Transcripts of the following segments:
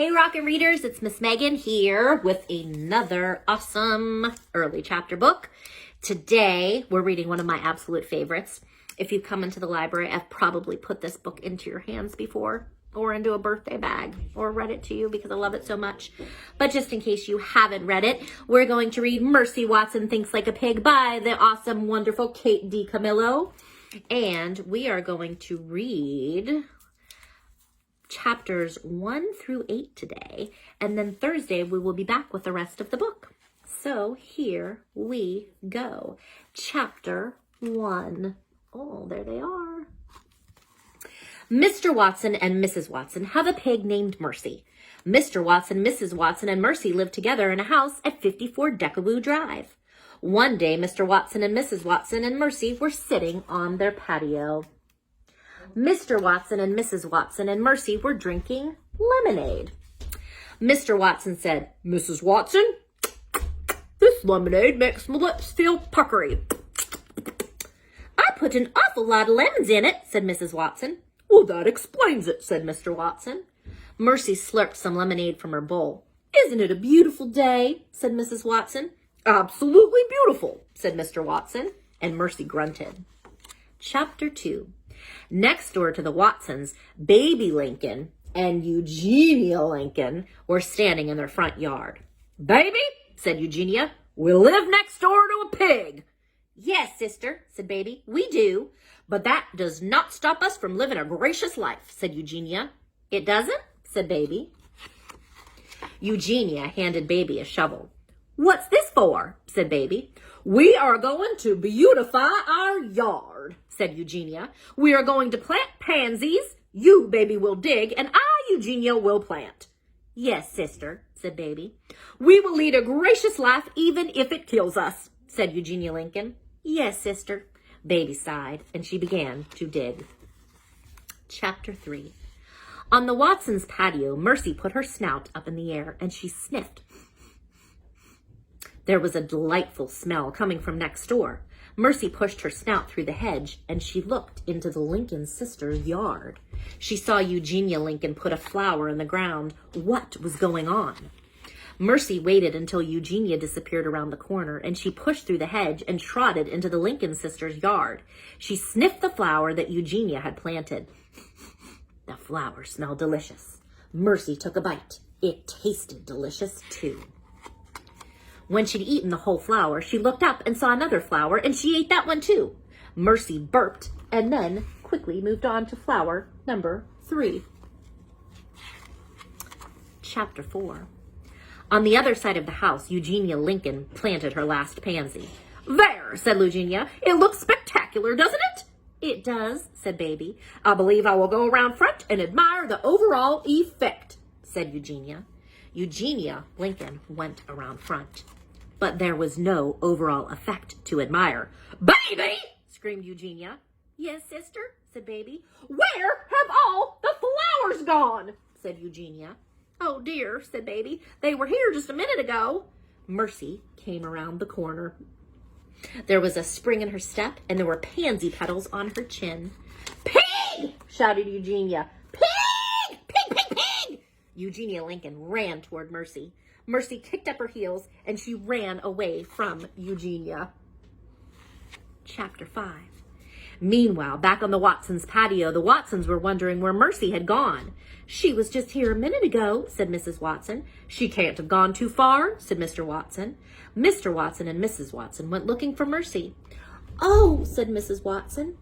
Hey Rockin' readers, it's Miss Megan here with another awesome early chapter book. Today we're reading one of my absolute favorites. If you've come into the library, I've probably put this book into your hands before or into a birthday bag or read it to you because I love it so much. But just in case you haven't read it, we're going to read Mercy Watson Thinks Like a Pig by the awesome, wonderful Kate DiCamillo. And we are going to read chapters 1 through 8 today, and then Thursday we will be back with the rest of the book. So here we go. Chapter 1. Oh, there they are. Mr. Watson and Mrs. Watson have a pig named Mercy. Mr. Watson, Mrs. Watson, and Mercy live together in a house at 54 Deckawoo Drive. One day, Mr. Watson and Mrs. Watson and Mercy were sitting on their patio. Mr. Watson and Mrs. Watson and Mercy were drinking lemonade. Mr. Watson said, "Mrs. Watson, this lemonade makes my lips feel puckery." "I put an awful lot of lemons in it," said Mrs. Watson. "Well, that explains it," said Mr. Watson. Mercy slurped some lemonade from her bowl. "Isn't it a beautiful day?" said Mrs. Watson. "Absolutely beautiful," said Mr. Watson, and Mercy grunted. Chapter 2. Next door to the Watsons, Baby Lincoln and Eugenia Lincoln were standing in their front yard. "Baby," said Eugenia, "we live next door to a pig." "Yes, sister," said Baby, "we do. But that does not stop us from living a gracious life," said Eugenia. "It doesn't?" said Baby. Eugenia handed Baby a shovel. "What's this for?" said Baby. "We are going to beautify our yard," said Eugenia. "We are going to plant pansies. You, Baby, will dig, and I, Eugenia, will plant." "Yes, sister," said Baby. "We will lead a gracious life even if it kills us," said Eugenia Lincoln. "Yes, sister." Baby sighed, and she began to dig. Chapter 3. On the Watsons' patio, Mercy put her snout up in the air, and she sniffed. There was a delightful smell coming from next door. Mercy pushed her snout through the hedge, and she looked into the Lincoln sisters' yard. She saw Eugenia Lincoln put a flower in the ground. What was going on? Mercy waited until Eugenia disappeared around the corner, and she pushed through the hedge and trotted into the Lincoln sisters' yard. She sniffed the flower that Eugenia had planted. The flower smelled delicious. Mercy took a bite. It tasted delicious, too. When she'd eaten the whole flower, she looked up and saw another flower, and she ate that one too. Mercy burped and then quickly moved on to flower number 3. Chapter 4. On the other side of the house, Eugenia Lincoln planted her last pansy. "There," said Eugenia. "It looks spectacular, doesn't it?" "It does," said Baby. "I believe I will go around front and admire the overall effect," said Eugenia. Eugenia Lincoln went around front. But there was no overall effect to admire. "Baby!" screamed Eugenia. "Yes, sister," said Baby. "Where have all the flowers gone?" said Eugenia. "Oh dear," said Baby. "They were here just a minute ago." Mercy came around the corner. There was a spring in her step, and there were pansy petals on her chin. "Pig!" shouted Eugenia. "Pig! Pig, pig, pig!" Eugenia Lincoln ran toward Mercy. Mercy kicked up her heels, and she ran away from Eugenia. Chapter 5. Meanwhile, back on the Watsons' patio, the Watsons were wondering where Mercy had gone. "She was just here a minute ago," said Mrs. Watson. "She can't have gone too far," said Mr. Watson. Mr. Watson and Mrs. Watson went looking for Mercy. "Oh," said Mrs. Watson,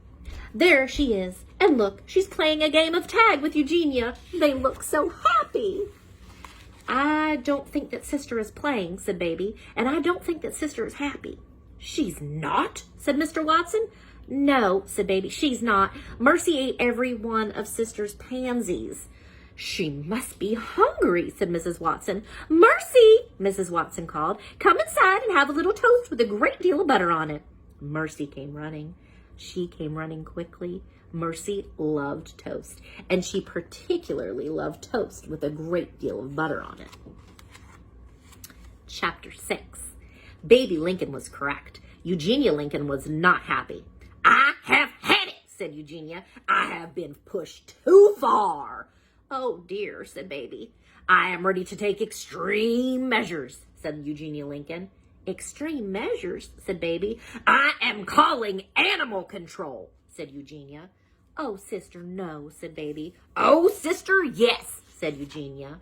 "there she is. And look, she's playing a game of tag with Eugenia. They look so happy." "I don't think that sister is playing," said Baby, "and I don't think that sister is happy." "She's not?" said Mr. Watson. "No," said Baby, "she's not. Mercy ate every one of sister's pansies." "She must be hungry," said Mrs. Watson. "Mercy," Mrs. Watson called, "come inside and have a little toast with a great deal of butter on it." Mercy came running. She came running quickly. Mercy loved toast, and she particularly loved toast with a great deal of butter on it. Chapter 6. Baby Lincoln was correct. Eugenia Lincoln was not happy. "I have had it," said Eugenia. "I have been pushed too far." "Oh dear," said Baby. I am ready to take extreme measures, said Eugenia Lincoln. Extreme measures, said Baby. I am calling animal control, said Eugenia. Oh, sister, no, said Baby. Oh, sister, yes, said Eugenia.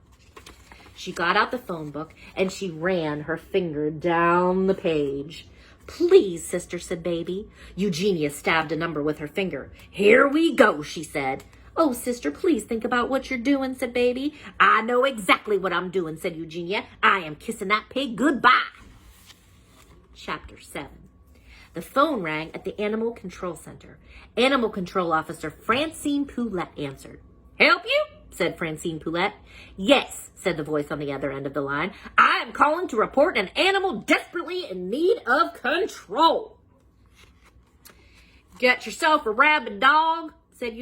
She got out the phone book and she ran her finger down the page. Please, sister, said Baby. Eugenia stabbed a number with her finger. Here we go, she said. Oh, sister, please think about what you're doing, said Baby. I know exactly what I'm doing, said Eugenia. I am kissing that pig goodbye. Chapter 7. The phone rang at the Animal Control Center. Animal Control Officer Francine Poulette answered. Help you? Said Francine Poulette. Yes, said the voice on the other end of the line. I am calling to report an animal desperately in need of control. Get yourself a rabid dog, said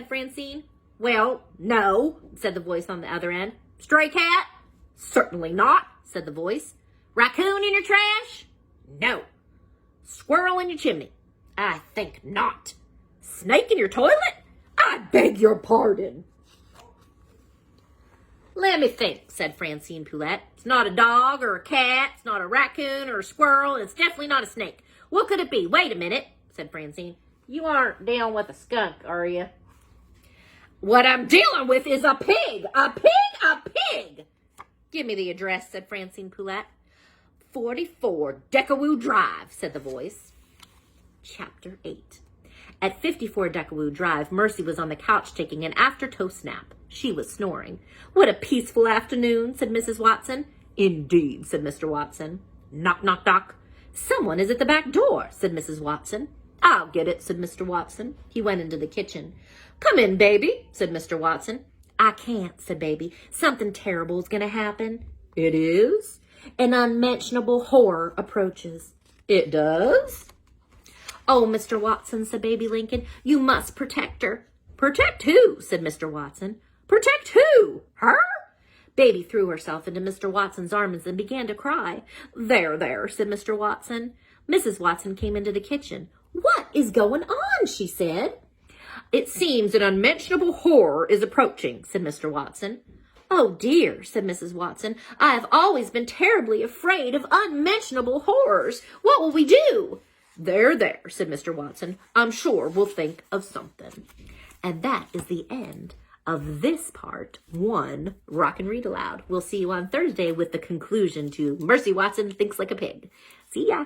Francine. Well, no, said the voice on the other end. Stray cat? Certainly not, said the voice. Raccoon in your trash? No. Squirrel in your chimney? I think not. Snake in your toilet? I beg your pardon. Let me think, said Francine Poulette. It's not a dog or a cat. It's not a raccoon or a squirrel. It's definitely not a snake. What could it be? Wait a minute, said Francine. You aren't dealing with a skunk, are you? What I'm dealing with is a pig. A pig, a pig. Give me the address, said Francine Poulette. 44 Decawoo Drive, said the voice. Chapter 8. At 54 Decawoo Drive, Mercy was on the couch taking an after-toast nap. She was snoring. What a peaceful afternoon, said Mrs. Watson. Indeed, said Mr. Watson. Knock, knock, knock. Someone is at the back door, said Mrs. Watson. I'll get it, said Mr. Watson. He went into the kitchen. Come in, baby, said Mr. Watson. I can't, said Baby. Something terrible is going to happen. It is? An unmentionable horror approaches. It does? Oh, Mr. Watson, said Baby Lincoln, you must protect her. Protect who? Said Mr. Watson. Protect who? Her? Baby threw herself into Mr. Watson's arms and began to cry. There, there, said Mr. Watson. Mrs. Watson came into the kitchen. What is going on? She said. It seems an unmentionable horror is approaching, said Mr. Watson. Oh, dear, said Mrs. Watson. I have always been terribly afraid of unmentionable horrors. What will we do? There, there, said Mr. Watson. I'm sure we'll think of something. And that is the end of this part 1, Rock and Read Aloud. We'll see you on Thursday with the conclusion to Mercy Watson Thinks Like a Pig. See ya.